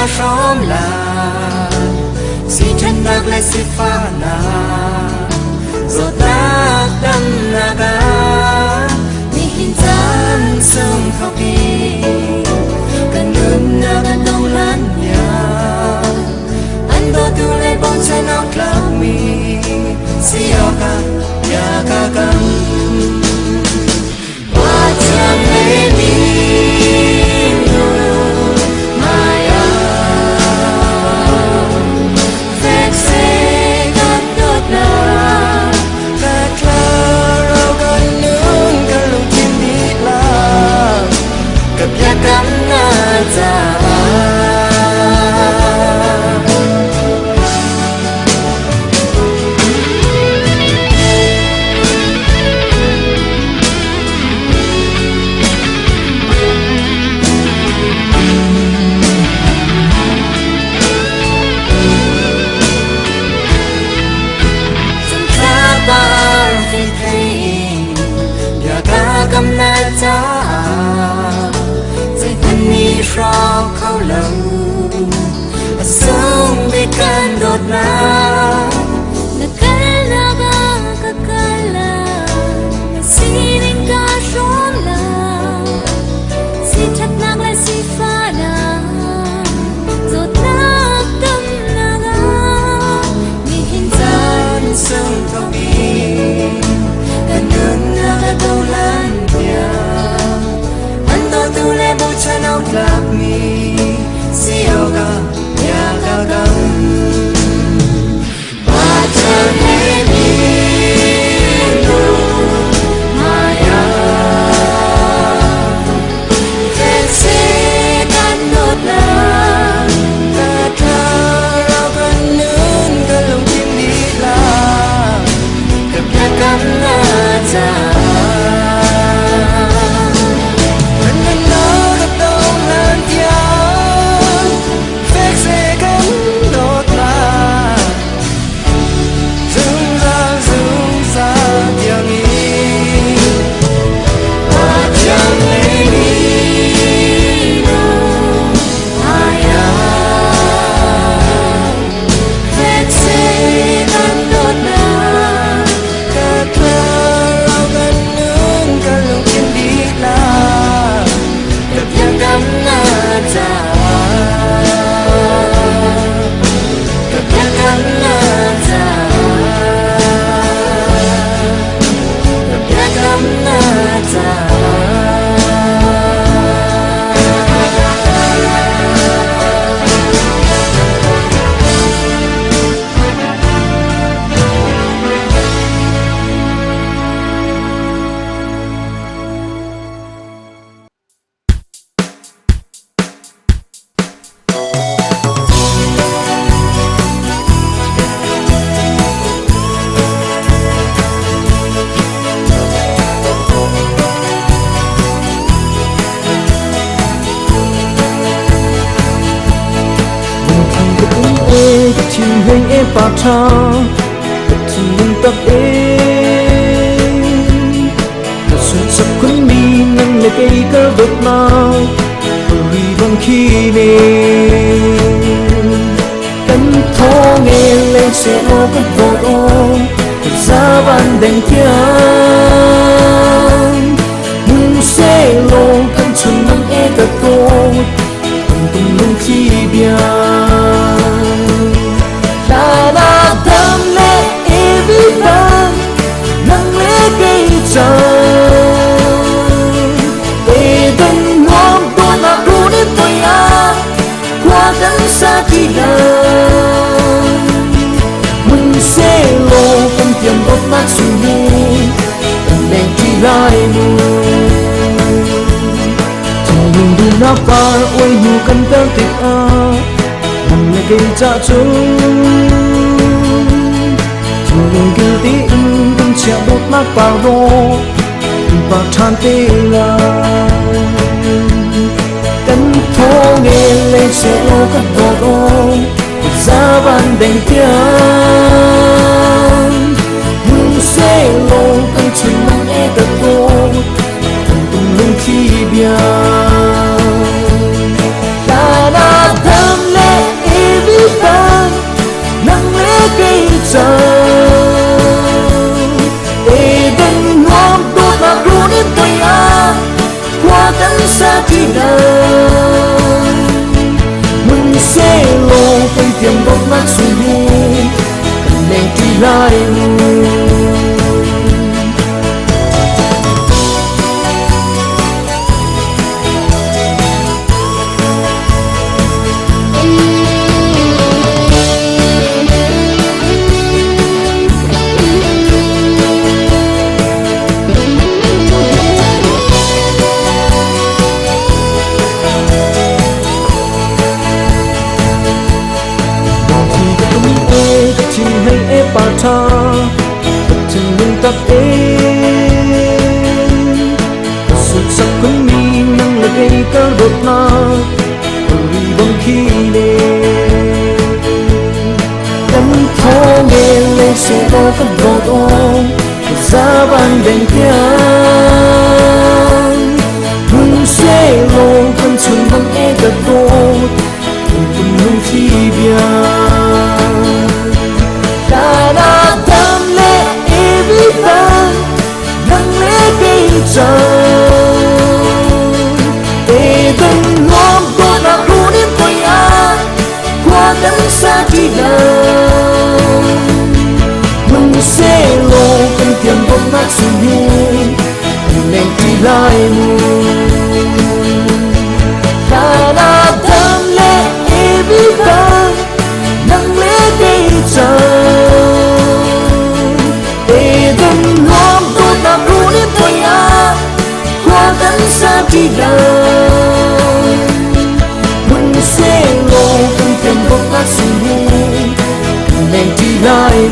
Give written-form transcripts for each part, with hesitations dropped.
ca xóm là si chân nạc lại si pha na rồi ta đâm naga mi hin tan sông khao pi cần ngân naga đông lan nhà anh đo tu lấy bông trái nóc lao mi si oka ya ca cam hoa chạm lấy mi cầm nát cha dây thân mi rau khâu lâu sông bị can đột na cái la ga cái la si đình ca xóm la si chặt nang lại si pha na rồi ta tâm na ga mi hin tan sông khâu bi cần ngân na đâu lan tu le bu cha nau klak mi si oga ya ga gam ba cha le mi no maya ten se kan not na ta tha ra ban nun ka long kim ni la ka pya kam na cha bạc trăng thì mình tập em là xuân sắp cuốn đi nâng lên cây cờ đốt mau vì bằng khi nên cánh thô nghe lên sẽ ô cất vội ô giá ban đèn thiên mừng sẽ lô cánh chuồn nâng e cất cô cùng cùng nâng khi bia ta thơm lệ every ban nâng lễ cây trăng về từng hôm tôi là ru đến tôi à qua cánh xa khi gần mình sẽ lô không tiền ốp mát suy nghĩ tầng đèn chỉ lại mù chỉ nhìn đi nó qua ôi mù cần tơ tịch à nâng lễ cây cha chung mình cứ tí từng chiếc bút mắc vào đô và tràn tê là cánh phố nghe lên sẽ lô cất vào đô giá ban đèn thiên mừng sẽ lô cánh chuyện mong e cất cô thầm từng lưng khi bia ta đã thơm lên mắt suy nghĩ nên đi lại tập đến sự sắc quân mi năng lực gây cả đột na uri bom khi nè đánh thô nghe lên sẽ có các đột ôm giá ban đèn kian hương sẽ lô con chuồn bằng e gật đô cùng cùng nung khi bia Tình ngom của nó luôn đến tôi qua đắng xa đi đâu mình sẽ lô cần tiền bốc mắt suy nghĩ nên đi lại ta đã thơm lệ vì ta nắng lễ cây tràn tình ngom của nó luôn đến tôi qua đắng xa đi đâu suy nghĩ nên đi lại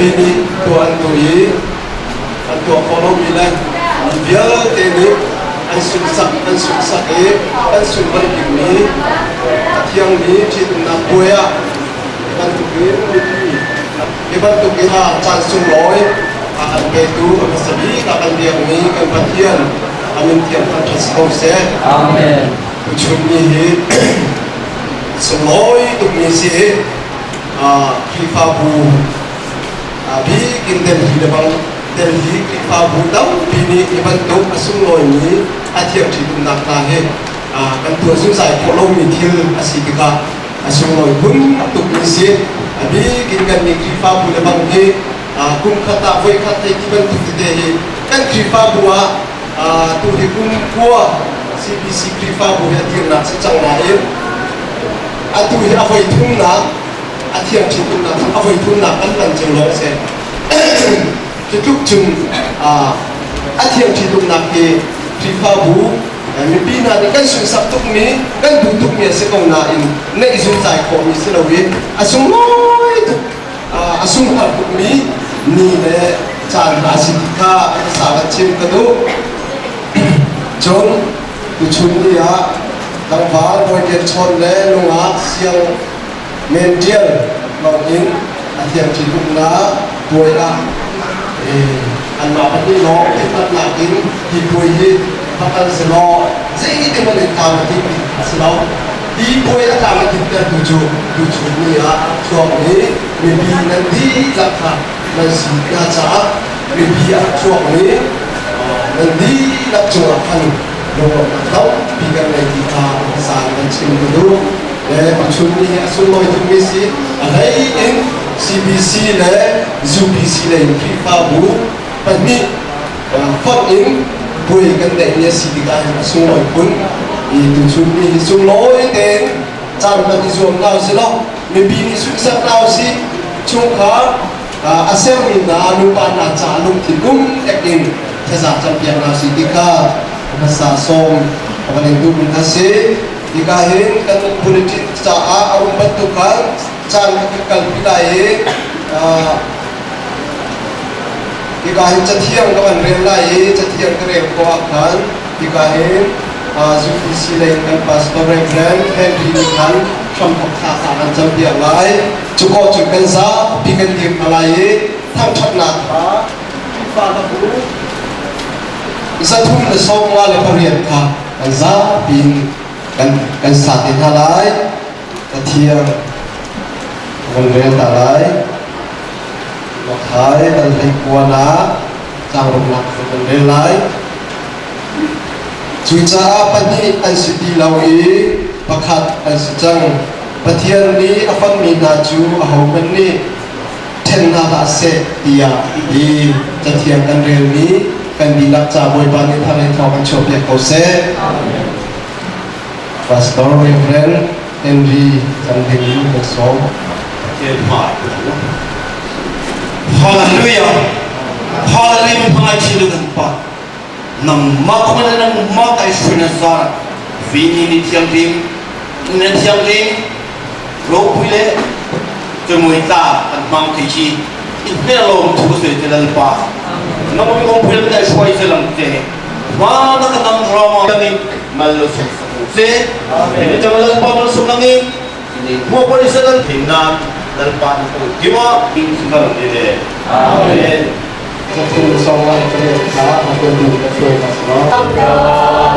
bini tuan tui an tua follow bilan dia teni an suksak an sumber kimi tiang ni cit na boya kan tuki iban tuki ha chan sung loi akan betu sabi akan dia ni kan patian amin tiang kan se Amen. chun ni hi sung loi tuk ni si khifa bu bi kin den hi de bang den hi khifa bu dam bini iban tuk asung loi ni athiam chi tum nak ta he kan tua sung sai follow mi thil asitika asung loi bun tuk ni si abi kin kan ni khifa bu de bang he kum khata voi khata ki ban tuk te he kan khifa bu tu hi kum kwa CBC khifa bu ya thir na chang na e atu hi avoi thum na athiam chi tum na avoi thum na kan lan cheng lo se chuk chung athiam chi tum na ke khifa bu mi pina ni kan sun sap tuk mi kan du tuk mi se kong na in ne izun zai ko mi se lo wi asung loi tu asung har tuk mi ni le chan na si kha sa ga chim ka do chon tu chun ni ya dang va boy ke chon le lunga siang men dial lo in athiam chi tuk na boy a an ma pa ni lo ke tat na in hi boy hi pakan selo zai ni ma le ta ma ti selo di boy la ta ma ti ta tu chu ni ya chuang ni mi bi nan di la kha na si na cha mi bi a chuang ni nan di la chuang khan lo na tau bi ga le ti ta sa na chim du le pa chu ni a su loi tu mi si a lai in CBC le ZUPC le ki fa bu pa ni phot in bui kan dei ni si di kan sung loi kun I tu chu ni sung loi ten chan pa ni zum nau si lo mi bi ni sung sak nau si chung kha asem ni na nu pa na cha lung thi lum ek in tha za cham pian nau si di kha na sa song pa ni du kun ha se di ka hin kan politic cha a arum pat tu kha chan ka kal pi lai ikahin chathiang kawan rel lai chathiang ka rel ko akhan ikahin ZUPC lai kan pastor reverend Henry Khan from Thakha kan champion lai chuko chukan sa pikan dim lai tham thak na tha fa ka bu isa thum le song wa le pariat kha kan za bin kan sa ti tha lai chathiang kan rel ta lai khai dan thấy qua ná trang đồng lạc của mình lên lái chú cha pani anh sẽ đi lâu ý và khát anh sẽ chăng và thiên ní à phân mình là chú à hậu bên ní thiên na đã sẽ đi đi cho thiên căn rêu ní căn đi lạc cha bồi ban ní thằng anh thọ anh chụp việc cầu sẽ và story friend Henry chẳng thể nghĩ được số thiên mại Hallelujah. Hallelujah. Pangai cilu kan pa. Nam makuman nang makai sunazar. Vini ni tiang lim, ni tiang lim. Ropile, kemuita kan mang tici. Ini lom tu se jalan pa. Nam kami pile dah suai jalan te. Mana kan nam drama ni malu se. Ini jalan pa malu sunangi. Ini buat polis jalan tinggal. Dan pan itu cuma ini sekarang ini. Amin. satu sama yang kita aku dulu sesuai masalah.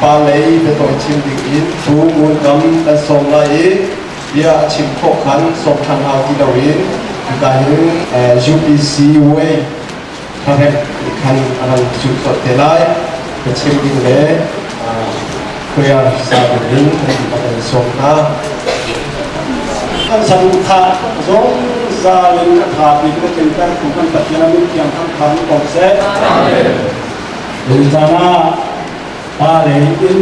ปาเลยเป็นตัวชิมดิกินทูมูลกำและส่งไล่เบียชิมโคขันส่งทางเอาที่ดาวินได้ยูพีซีเวทำให้คันอะไรจุดสดเทไลเป็นชิมดิเลยคุยอะไรสาบินให้ที่ประเทศส่งนะสันทาสงสาลินคาบินก็เป็นการถูกกันปัจจัยมิตรอย่างทั้งพันกองเสดดินจานาปาเลยอิน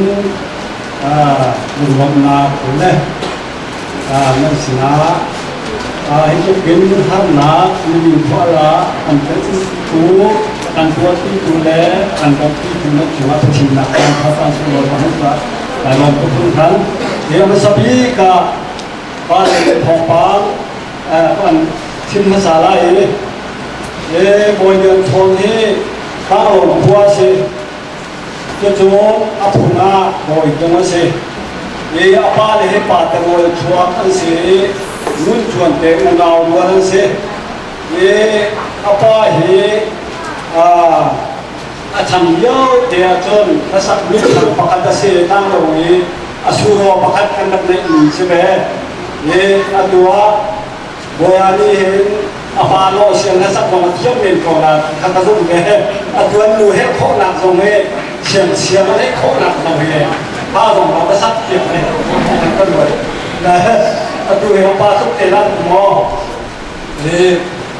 ลุงวันนาคุณเนี่ยนั่นสินะให้ทุกคนทำนามีพละอันเป็นตัวอันตัวที่ดูแลอันตัวที่ดูแลชัวร์ที่นักการพัฒนาสุขภาพเราแต่เราทุกคนเดี๋ยวมันสบีกับปาเลยทองปานอันทิมภาษาอะไรเนี่ยบอยเดินทองนี้ข้าวหลวงพ่อสิจะโจมอาภุนาบอยจังหวะสิอาปาเลยปาตะโกนชัวอันสินุ่นชวนเตะอุณาววันสิอาปาอาทำเยอะเดียจนถ้าสักนิดทำประกันจะเสียตั้งตรงนี้อาชูรอประกันกันแบบนี้ใช่ไหมอันตัวบอยอันนี้เห็นอาปาโลเสียงถ้าสักวันเที่ยวเรียนก่อนนะข้าก็รู้ไงอันตัวนูให้ข้อหนักตรงนี้เสียงให้ข้อหนักตรงนี้ป้าของเราก็สักเก็บเลยก็เลยนะดูเห็นป้าทุกเอลันมอ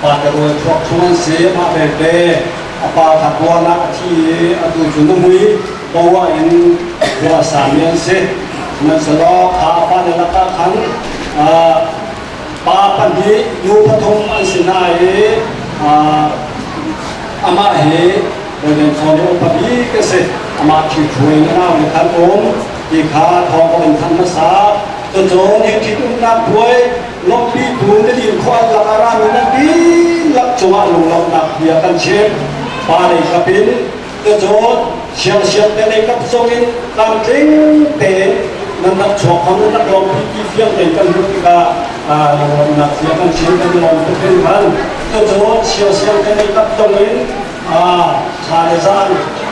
ป้าจะรวยพวกชวนเสียมาแบบเดป้าถักวัวนักที่ดูจุนมุยบอกว่าเห็นวัวสามยันเสียมันสลอขาป้าในราคาขันป้าปันดีอยู่ปฐมอันสินายอามาเหโดยเดินทางอุปบีก็เสร็จมาคิดช่วยนะในขั้นตอนที่ขาทองเป็นธรรมศาสตร์จนโจนที่คิดนับป่วยลบปีดูได้ยินควายละการามีนักดีลักจังหวะลงลำหนักเบียกันเชื่อปาเลยกับบินจนโจนเชียวแต่ในกับทรงอินตามจริงเตะนั่นนักชกของนักลงที่เฟี้ยงในกันรุ่งกาลงนักเสียกันเชื่อกันลงเป็นพันจนโจนเชียวแต่ในกับทรงอินชาเลซาน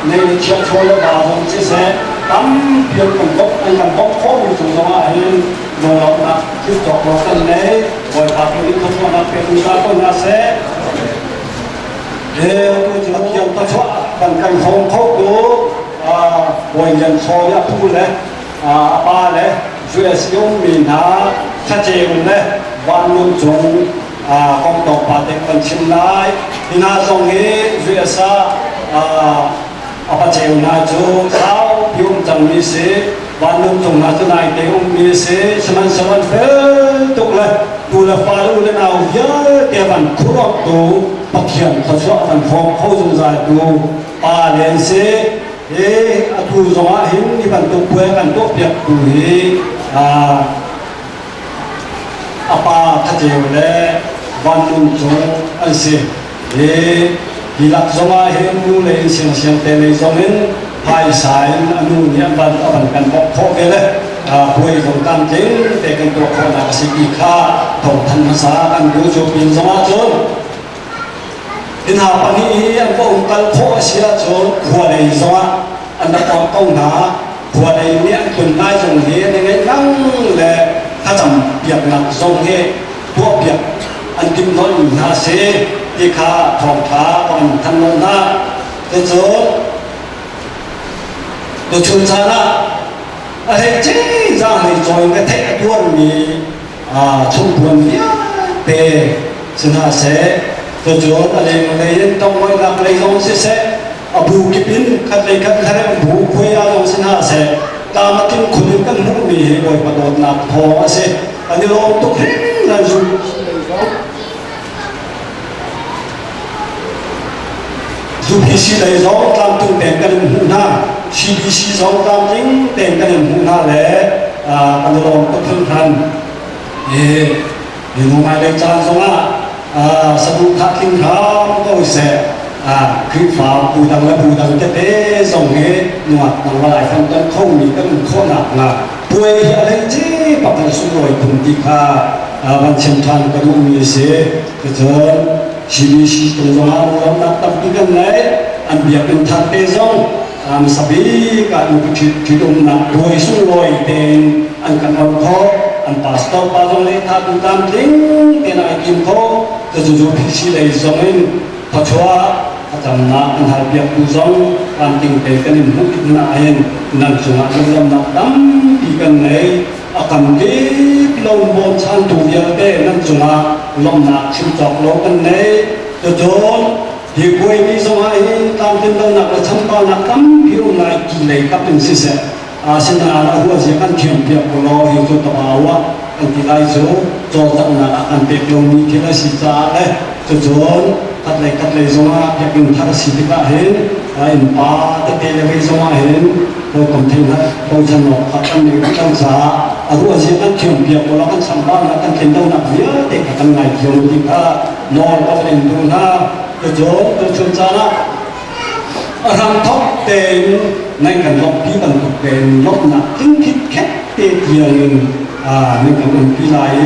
ในเชียงโชยบาลงเสียตั้มเพียงกันบกกันบกข้อมูลถึงว่าเห็นโดนเรานักที่จบเรากันเลยบ่อยพาไปที่เขาว่านักเป็นอุตสาหกรรมนาเซ่ผู้ที่เกี่ยวกับว่ากันของเขาดูบ่อยยันโชยพูดเลยป้าเลยช่วยสิยงมีนาชัดเจนเลยวันนุ่งจงกองตกปาเด็กคนชิมนายที่น่าทรงนี้ช่วยซาอาปัจเจวนาจูเขาพิมจังมีเสวันนุ่งจงนาจูนายเตงมีเสสมันสมันเฟลตุกเลยดูแลฟ้าดูแลเอาเยอะเกี่ยวกับคุรตูปัจเจียนเขาชอบมันฟองเขาสงสัยดูป้าเลี้ยงเสอดูสว่าหินที่มันตุกเพื่อกันตุกเปียกดูอาปาทัดเจวเลยวันนุ่งจงอันเสที่หลักสมาเห็นดูเลยเสียงเตเลยสมินภายสายอนุเนี่ยบันเอาบันกันบอกโคเกเลยป่วยของการจริงแต่กันตัวคนนักสิกิข้าถกทันภาษากันดูจบเป็นสมาชนดินหาปนีอันก็องค์การโคเสียชนหัวในสมาอันนั้นก็ต้องหาหัวในเนี่ยคนนายจงเห็นยังไงนั่งเลยถ้าจำเปียกหนักทรงเฮตัวเปียกอันกินน้อยอยู่นาเสที่ขาทองขาตอนทันนนนาตัวโจตัวชุนชานะอะไรเจ๊จ้าให้จอยกระเทะด้วนมีชุ่มพวนเยอะเตะชนะเสตัวโจอะไรอะไรต้องไว้รับอะไรลงเสบูกิบินขัดเลยขัดขัดบูคุยลงชนะเสตามกินคนกันมุมีบ่อยประโดดนับพอเสอันนี้ลงตุกเฮงนั่นจุdù khi sĩ lấy gió làm từ đèn cái đèn hùng na sĩ đi sĩ gió làm những đèn cái đèn hùng na lẽ anh lòng tốt hơn hẳn thì hôm nay đây trang giống sắp thắt kinh khám tôi sẽ khi phá bù đằng cái tế dòng nghe ngoặt bằng lại phần tân không thì các mình khó nặng là buổi ở đây chứ bạc là xuống rồi cùng đi kha văn chân thằng cái đúng như thế cái sĩ đi sĩ từ gió lắm đặt tập cái gần đấy anh biếtเป็นทันเตจง sabi ka chidum na doi sung loi ten an kan or tho an pastor pa long le tha tu tam ting ten ai kim tho ka ju phisi lei zomin phachwa atam na an har biak tu zong ram ting te kan in huk na ayen nan chunga lam na dam pi kan nei akam ke long bon chan tu ya te nan chunga lom na chim chok lo kan nei to jon thì quay đi xong ai tam tin đâu nạp là thăm bao nạp tắm phiếu này kỳ lệ cấp từng xí xẻ xin là hua gì căn chuyện việc của nó hiểu cho tao bảo á anh thì lại số cho tao là anh biết lòng đi kia là xí cha đấy cho chốn cắt lấy xong á việc mình thắt xí thì cả hết anh ba tất cả là cái xong á hết rồi còn thêm hết rồi chân nó cắt anh này cũng giá hua gì căn chuyện việc của nó căn sắm bao là căn tiền đâu nạp nhớ để cả căn này hiểu thì cả nó có thể đúng ha cái chỗ cái chuyên gia đó làm thóc tên nên cần lọc kỹ bằng thực tên lọc nạp tính thiết khét tên tiền nên cần mình kỹ lại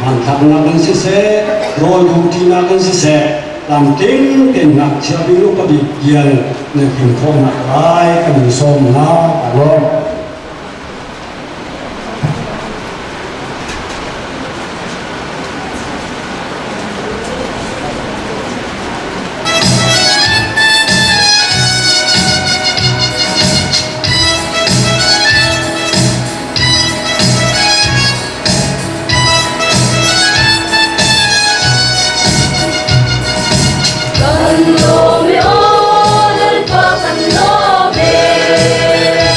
hoàn thành là cần sẽ rồi đủ chi là cần sẽ làm tính tiền nạp chia đi lúc có bị tiền nên tiền không nạp lại cần xôm nó rồi Cando me oyen pa cando me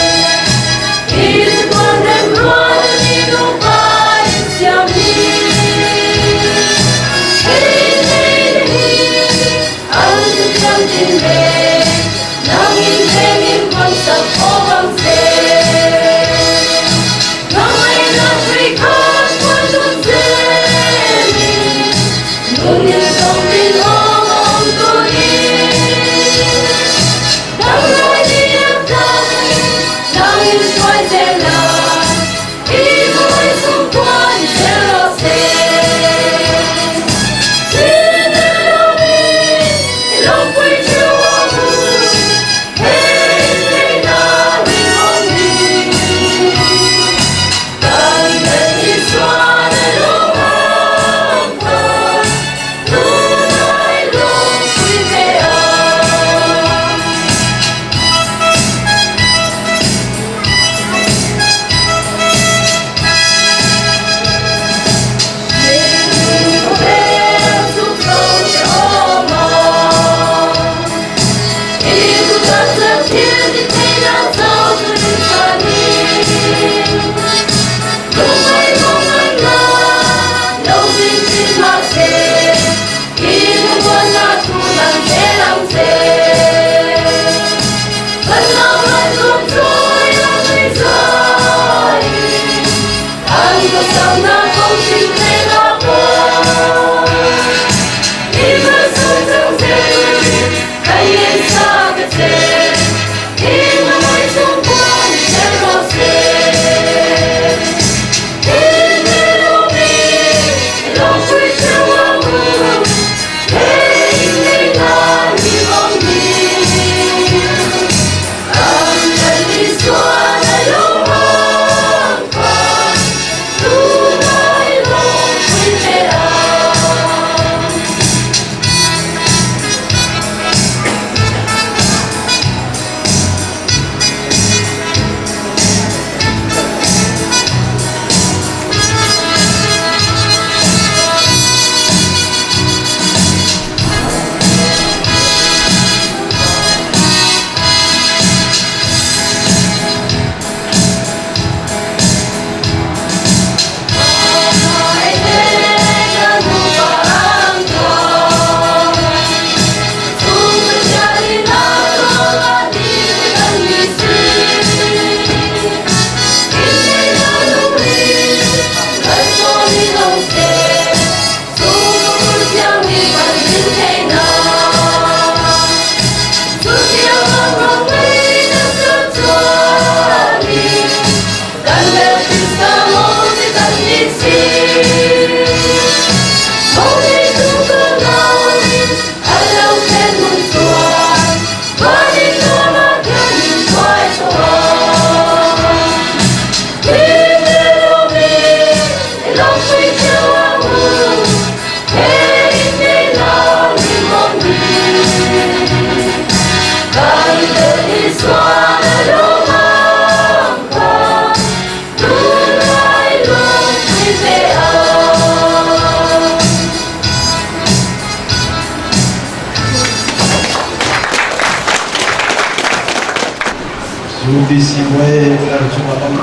UBC way dari cuma tam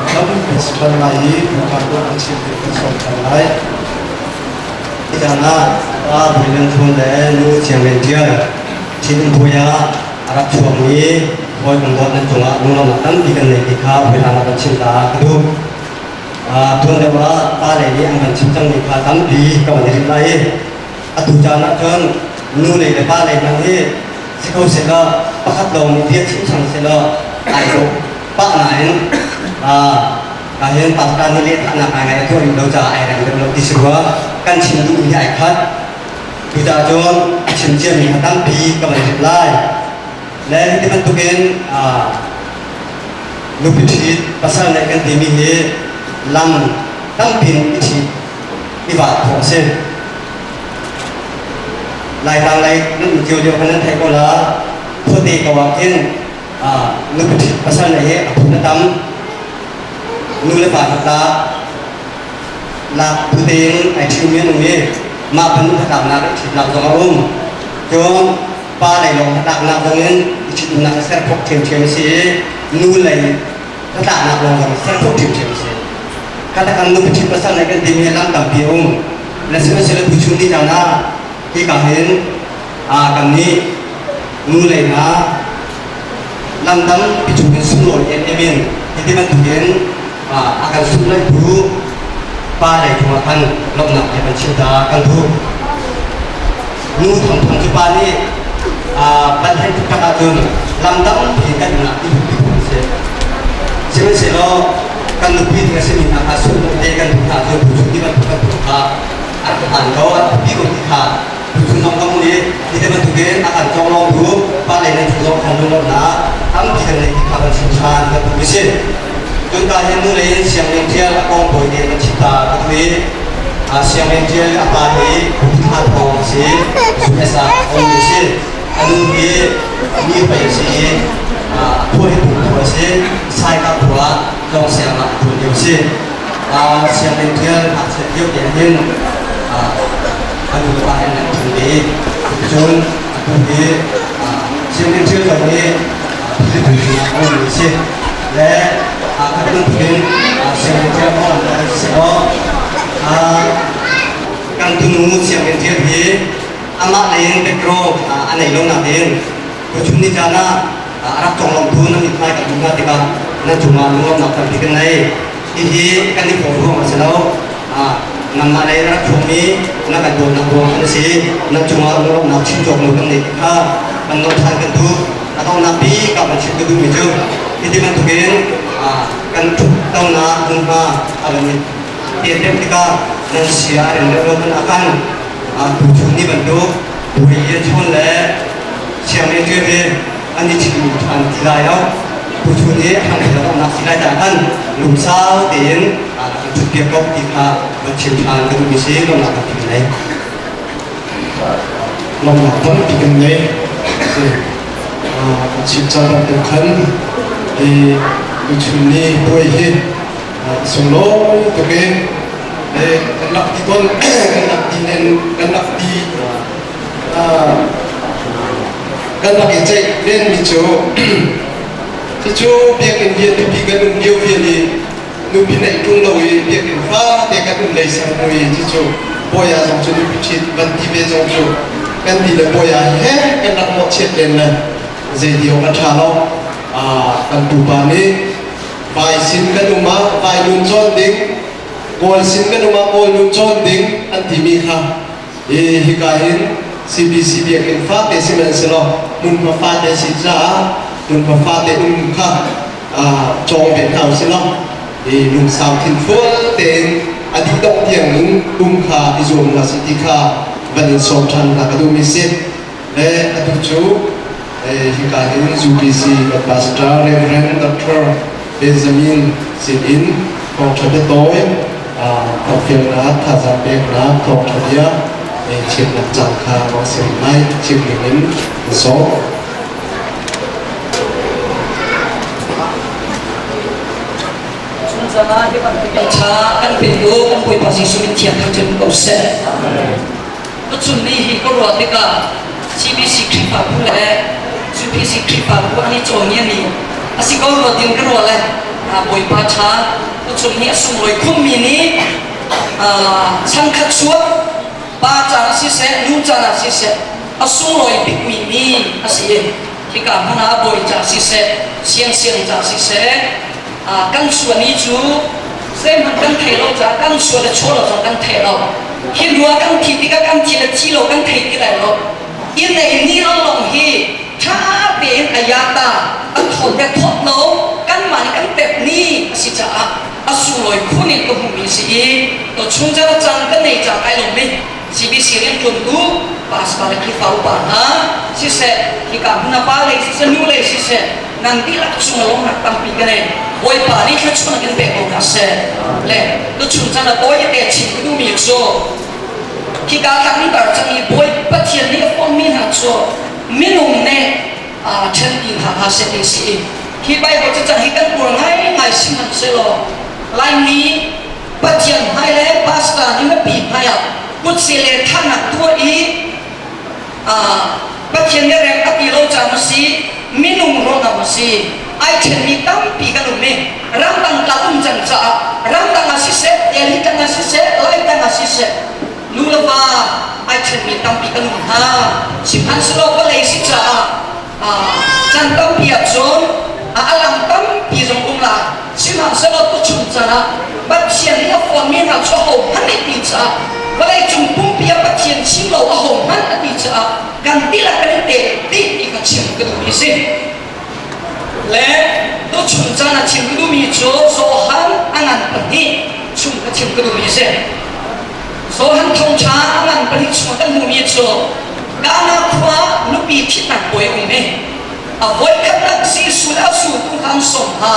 festival lagi bukan kecil besar lagi karena bulan Julai lu jangan dia tim punya Arab suami boy membuat cuma nunggu makan ikan lagi kah bulan apa cinta itu tuan dewa pada ini akan cincang di katam di kawan dari lain atau jangan jangan nulai depan lain nanti sekau sela pakat dong dia cincang sela ayo pak lain kahian pasukan ini anak anak itu yang dosa air yang belum disuruh kan cintu ini ikat kita john cincin ini hatam di kawan dari lain lain kita tuken lupit pasal naik kan demi he lam tampin isi ibarat proses lai tang lai nun jauh kanan thai kola putih kawakin lupit pasal naik aku natam nulis pada lak putih achievement ini ma penuh tak nak tidak jauh jom pa lai long tak nak dengan isi nak serpok cem si nulis tak nak long serpok cem si katakan lu kecil pasal naik di dalam tampiung, lesson sila tujuh ni jana, ikahin kami mulai na landam pijukin semua yang emin, jadi bantuin akan sulai dulu pada kemakan loknak yang cinta kan tu, nu thang cepat ni bantai kita kajun landam kita nak ibu sih, sila kan lebih dengan seni nak asal dia kan bukan asal bujuk dia bukan bukan akan kau tapi kau tidak bujuk nongkrong ni kita bentuknya akan kau long dulu paling nanti kau akan long nak am kita ni kita akan simpan dan bersih contohnya mulai siang yang dia kau boleh dia mencipta tapi siang yang dia apa ni bukan kau sih biasa kau bersih anu ni apa sih boleh buat sih saya tak buat trong xem lại của nhiều xin xem bên kia học sẽ yêu điển nhiên anh được bài này chuẩn bị chôn chuẩn bị xem bên kia rồi đi thì phải là nhiều xin để các đơn vị xem bên kia có là sẽ có căn tu nu xem bên kia thì amat lain petro anh này lâu nào đến của chúng đi ra na Arab trong lòng tu năng mai cả chúng ta thì bằng na cuma lu nak terbikin naik, ini kan di forum masalah, nama lain nak cumi, nak kan nak sih, nak cuma lu nak cincok lu kan ni, kan lu san kan tu, atau nabi kapan sih tu mejo, ini kan tu kan tahu nak guna apa ni, tiap-tiap kita nan siar yang lu kan akan tujuh ni bentuk, buaya cuma le, siang ni tu ani cincang tidak ya. Tujuh ni kami dapat melaksanakan lusa dengan tujuh kok kita bercinta dengan misi lomba ini. Lomba ini cinta bertuhan di tujuh ni boleh solo tu kan nak diton nak cek dan micu Chứ việc in viên thì cái đường nhiều viên thì nụ bị này trung lâu việc in pha thì cái đường này sang mùi chứ bồi à dòng cho nụ bị chết vẫn đi về dòng cho cái thì là bồi à hết cái nặng một chết đến này dễ điều mà trả lo cần tụ bà này vài xin cái đúng mà vài luôn cho tiếng ngồi xin cái đúng mà ngồi luôn cho tiếng anh thì mi ha thì cái CBC việc in pha thì xin mình sẽ lo muốn mà pha thì xin ra nung pha te nung kha chong ben hau se long e nung sao thin full ten adi dong tiang nung kha izom la city kha van som than la ka du mi se le atu chu hi ka ni UBC Pastor Reverend Dr. Benjamin Sin kong chode toy ko phiel na tha za pe na kong chodia chim na chang kha wa se mai chim ni so Sama dia kan kan pintu kan koi pasti sumit tiap macam kau set. Betul ni kau luar tiga CBC kripa pula, CBC kripa pula ni congnya ni asikol rotin kerole boy pacha ucum ni asung loi khumi ni sangkhat suat pacha si se nucha si se asung loi pikmi ni asi hika hana boy cha si se siang cha si se kang suan ni chu sem han kang thai lo cha kang suan le cholo cha kang thai lo hi lua kang thi ti ka kang thi le chi lo kang thai ti lai lo in nei ni lo long hi cha be ayata an thon ya thot lo kan man kan tep ni si cha asu loi khuni ko humi si to chung cha chang ka nei cha kai lo me si bi si ren kun tu pas pa le ki fa pa ha si se ki ka na pa le si se nu le si se nanti la tu sung long nak tam pi ka ne boy pa ni ka chung kan pe ko ka se le to chung cha na boy te chi ku mi so ki ka ka ni bar chang ni boy pa thian ni phong min ha so minung ne chen din ha se ti si khi bay ko cha hi kan pur ngai ngai sim han se lo lai ni pa thian hai le pasta ni na pi hai ya put se le than na tu i pa thian ne re ka pi lo cha ma si minung ro na ma si ai chen mi tam pi ka lu me ram tang ka chan cha ram tang si se ya li tang si se lai tang si se lu la ba ai chen mi tam pi ka lu ha si han se lo ko le si cha chan tam pi a chon alam tam pi jong ung la si han se lo to chung cha na ba thian ni a fon mi na cho ho han ni pi cha ba le chung pum pi a ba thian si lo a ho han a pi cha kan ti la kan te ti ni ka chen ka du mi se le to chung cha na chen ka du mi cho so han angan pa ni chung ka chen ka du mi se so han thong cha angan pa ni chung ka mu mi cho ga na khwa lu pi thit na poi ung me a voi khat na si su la su tu han som ha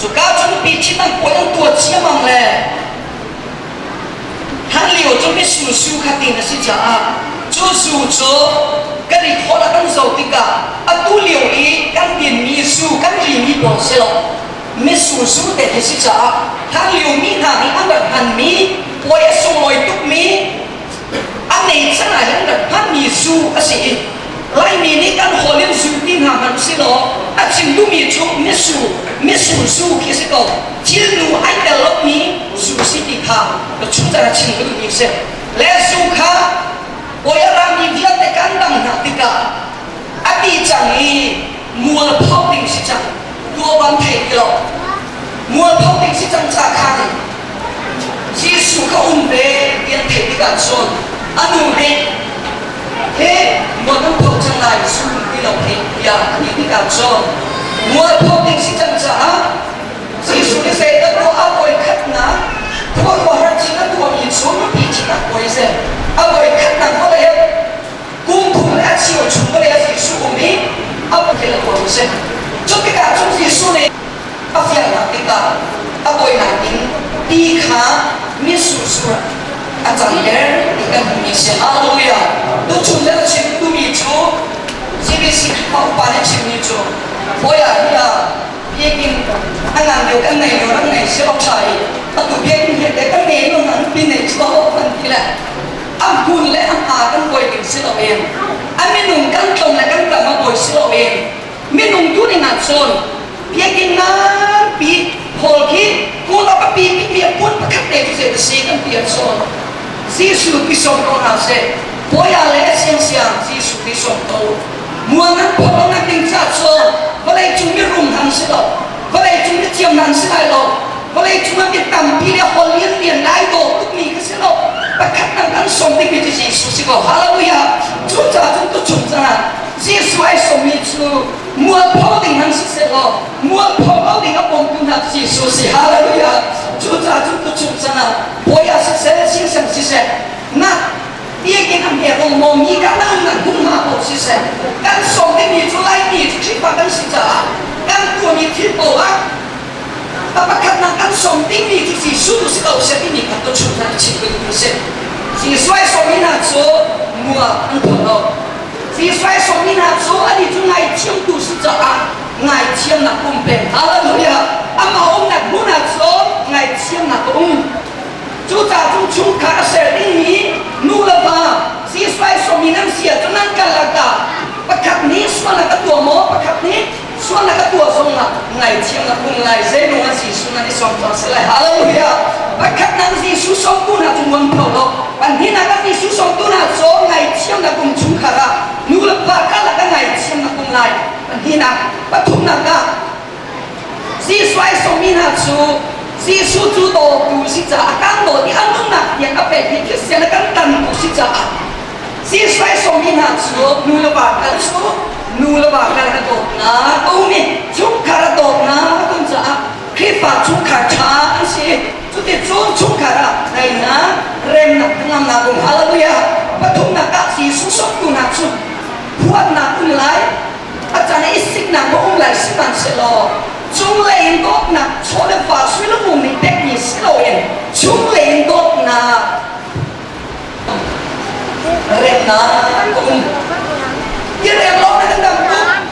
chu ka chu pi thit na poi ang tua chia mang le han liu chu mi su su kha ti na si cha chu su cho ka ri khola kan zo ti ka a tu liu i kan din mi su kan ri mi bo se lo mi su su te si cha han liu mi na mi ang da han mi poi a sung loi tuk mi anh này chắc là những đợt phát mì su cái gì lại mì này căn hồ liên su tin hàng hàng xí đó anh chịu đủ mì chú mì su kia sẽ có chỉ đủ anh đã lóc mì su xí thì khá và chúng ta là chịu đủ mì sẽ lẽ su khá ôi ra mì viết để căn đằng hạt thì cả anh đi chẳng đi mua là phong tình sẽ chẳng đua bán thể kilo mua phong tình sẽ chẳng trả khá thì chỉ su không về tiền thể thì cả rồi anu de he mo nang thok chang lai su ki lo he ya ni ti ka so mo thok ting si chang cha si su ni se da ko a koi khat na ko ko har chi na ko mi so no pi chi na ko se a koi khat na ko le kum thu a chi o chu le si su ko mi a ko ke la ko se cho ti ka chu si su ne a fia na ti ka a koi na ting ti kha mi su su anh chẳng nhớ thì các mình sẽ hallelujah tôi chúng ta chỉ tu mi chú chỉ biết sự học bài để chịu mi chú bây giờ bây giờ anh làm điều cái này sẽ học sai anh tu biết hiện tại cái này nó hẳn pin này chỉ có học phần thì là anh buồn lẽ anh cái quay tiền sẽ học em anh mới nung cái trồng là cái tầm mà bồi sẽ học em mới nung chú này ngạt son bây giờ na bị hồi khi cô nó bị buồn bắt khắc để cái gì cái tiền son Giêsu Kitô con nào sẽ bôi lẽ xiang xiang Giêsu Kitô đâu mua ngắt bỏ nó ngắt tiếng cha cho và lại chúng biết rùng hàng sẽ đâu và lại chúng biết chiêm hàng sẽ lại đâu và lại chúng biết tầm pi để họ liên tiền lại đâu cũng mình cái sẽ đâu và khát năng ăn sống thì cái gì Giêsu sẽ có hallelujah chúng ta chúng ta Giêsu ai sống mình chú mua pháo đình hàng sẽ đâu mua pháo đình ở bông cung hàng Giêsu sẽ hallelujah chúng ta bôi sẽ sinh sản sẽ na dia cái thằng bé ông mồm như cái năng năng cũng mà bộ sẽ căn sống cái gì cho lại gì chỉ phải căn sinh ra căn của mình thiết bộ á apa karena kan sống cái gì thì sudah sẽ đâu sẽ cái gì cả tôi chúng ta chỉ có những sẽ chỉ xoay sống như nào số mua ăn thổ đâu chỉ xoay sống như nào số anh đi chúng này chiếm đủ sự trợ ngài chiếm là cùng bền hallelujah ama ông đặt muốn là số ngài chiếm là cũng chúng ta chúng khá sẽ đi ní nu là ba chỉ xoay sống như năm xưa cho nên cả là cả bắt khắc ní xoay là cái tua mỏ bắt khắc ní xoay là cái tua sông là ชียงนักบุญไหลเซนุอันสีสุนันที่สองตัวสลายฮาเลลูยาปัจจัยนั้นสีสุสองตัวน่ะจุงวันเผาโลปัญหานักสีสุสองตัวน่ะโจไงเชียงนักบุญชุมขาระนูละปากกันละกันไงเชียงนักบุญไหลปัญหานักปฐุมนักสีสวยสมินาจูสีสุจูโตดูสิจ้าการโตที่อันนู้นน่ะยังกับเป็นที่คริสเตียนกันตันดูสิจ้าสีสวยสมินาจูนูละปากกันจูนูละปากกันกระโดดนะตูนี่ชุกขาระโดดนะตุ้งจ้าคริสต์ชุกขาช้าสิจุดที่จูชุกขาระในนะเริ่มนักนำนักบุญฮาเลลูยาปฐุมนักสีสุสกุนักจูพวดนักบุญไหลอาจารย์อิสิกนักบุญไหลสิมันเสลอ中类多那错的法水了我们得你是老人中类多那人那公一人老那个当中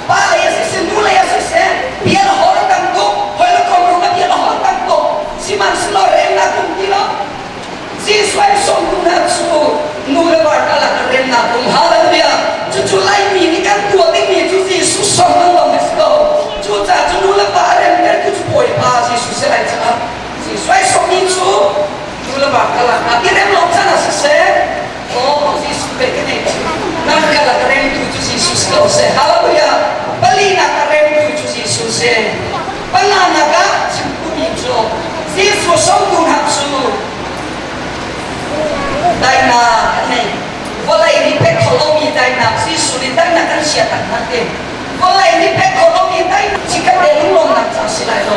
把来也是是努来也是是别了好了当中回了公路那别了好当中是蛮是老人那公的了是衰送不那出努了把他那个人那公好了对呀就出来你看多的你就是是送了我们是喽就在这努了把人家就是不会把是属下来着是衰送民族努了把他那个一人老站那是谁哦是属于个那那个那个人就是属下来谁好了对呀不理那个人就是属谁不拿那个是不民族是属送不那族ได้นาเนี่ยว่าอะไรนี่เป็ดเขาเรามีได้นาสิสุริได้นากันเสียต่างหากเองว่าอะไรนี่เป็ดเขาเรามีได้ชิคกี้พายลุงลงนักจังสิไรโล